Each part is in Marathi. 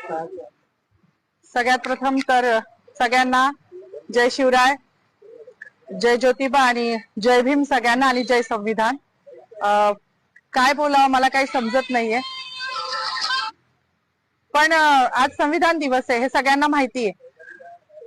सगळ्यात प्रथम तर सगळ्यांना जय शिवराय, जय ज्योतिबा आणि जय भीम सगळ्यांना आणि जय संविधान। काय बोलावं मला काही समजत नाहीये, पण आज संविधान दिवस आहे हे सगळ्यांना माहिती आहे।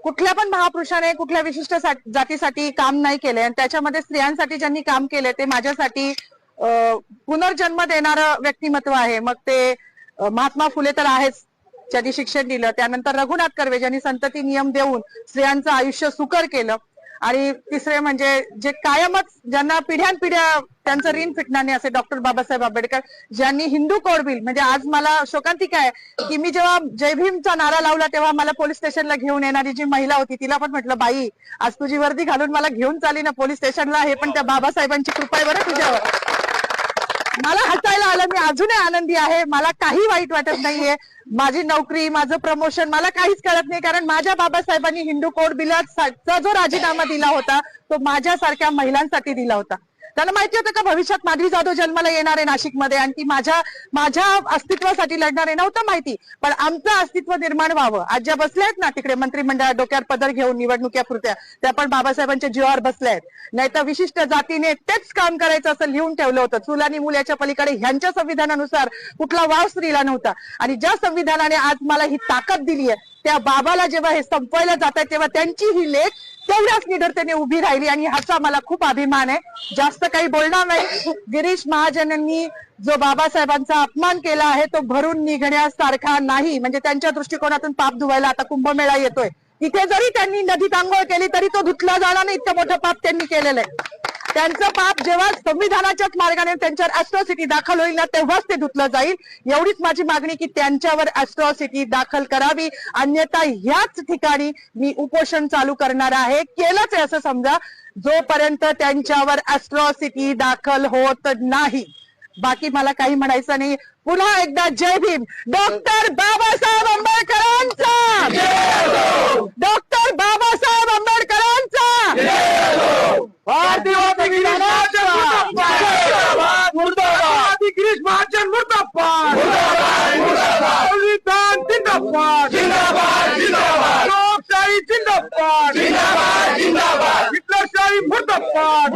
कुठल्या पण महापुरुषाने कुठल्या विशिष्ट जातीसाठी काम नाही केले आणि त्याच्यामध्ये स्त्रियांसाठी ज्यांनी काम केले ते माझ्यासाठी पुनर्जन्म देणारं व्यक्तिमत्व आहे। मग ते महात्मा फुले तर आहेच, ज्यांनी शिक्षण दिलं, त्यानंतर रघुनाथ कर्वे ज्यांनी संतती नियम देऊन स्त्रियांचं आयुष्य सुकर केलं, आणि तिसरे म्हणजे जे कायमच ज्यांना पिढ्यानपिढ्या त्यांचं ऋण फिटणार नाही असे डॉक्टर बाबासाहेब आंबेडकर, ज्यांनी हिंदू कोड बिल, म्हणजे आज मला शोकांतिका आहे की मी जेव्हा जय भीमचा नारा लावला तेव्हा मला पोलीस स्टेशनला घेऊन येणारी जी महिला होती तिला पण म्हटलं, बाई आज तुझी वर्दी घालून मला घेऊन चालली ना पोलीस स्टेशनला, हे पण त्या बाबासाहेबांची कृपा आहे बरं तुझ्यावर। मला हसायला आलं, मी अजूनही आनंदी आहे, मला काही वाईट वाटत नाहीये। माझी नोकरी, माझं प्रमोशन मला काहीच कळत नाही, कारण माझ्या बाबासाहेबांनी हिंदू कोड बिलाचा जो राजीनामा दिला होता तो माझ्यासारख्या महिलांसाठी दिला होता। त्यांना माहिती होतं का भविष्यात माधवी जाधव जन्माला येणार आहे नाशिकमध्ये आणि ती माझ्या अस्तित्वासाठी लढणार आहे, नव्हतं माहिती, पण आमचं अस्तित्व निर्माण व्हावं। आज ज्या बसल्या आहेत ना तिकडे मंत्रिमंडळात डोक्यावर पदर घेऊन निवडणुकीपुरत्या, त्या पण बाबासाहेबांच्या जीवावर बसल्या आहेत। नाही तर विशिष्ट जातीने तेच काम करायचं असं लिहून ठेवलं होतं, चूल आणि मूल याच्या पलीकडे ह्यांच्या संविधानानुसार कुठला वाव स्त्रीला नव्हता। आणि ज्या संविधानाने आज मला ही ताकद दिली आहे त्या बाबाला जेव्हा हे संपवायला जात आहे तेव्हा त्यांची ही लेख तेवढ्याच निडरतेने उभी राहिली आणि ह्याचा मला खूप अभिमान आहे। जास्त काही बोलणार नाही। गिरीश महाजनांनी जो बाबासाहेबांचा अपमान केला आहे तो भरून निघण्यासारखा नाही, म्हणजे त्यांच्या दृष्टिकोनातून पाप धुवायला आता कुंभमेळा येतोय, तिथे जरी त्यांनी नदीत आंघोळ केली तरी तो धुतला जाणार नाही, इतकं मोठं पाप त्यांनी केलेलं आहे। त्यांचं पाप जेव्हा संविधानाच्याच मार्गाने त्यांच्यावर ॲट्रॉसिटी दाखल होईल ना तेव्हाच ते धुतलं जाईल। एवढीच माझी मागणी की त्यांच्यावर ॲट्रॉसिटी दाखल करावी, अन्यथा ह्याच ठिकाणी मी उपोषण चालू करणार आहे। केलंच आहे असं समजा जोपर्यंत त्यांच्यावर ॲट्रॉसिटी दाखल होत नाही। बाकी मला काही म्हणायचं नाही। पुन्हा एकदा जय भीम। डॉक्टर बाबासाहेब आंबेडकरांचा, डॉक्टर बाबासाहेब आंबेडकरांचा, भारतीय गिरीश महाजन मुर्दाबाद, संविधान जिंदाबाद, लोकशाही जिंदाबाद, हिटलरशाही मुर्दाबाद।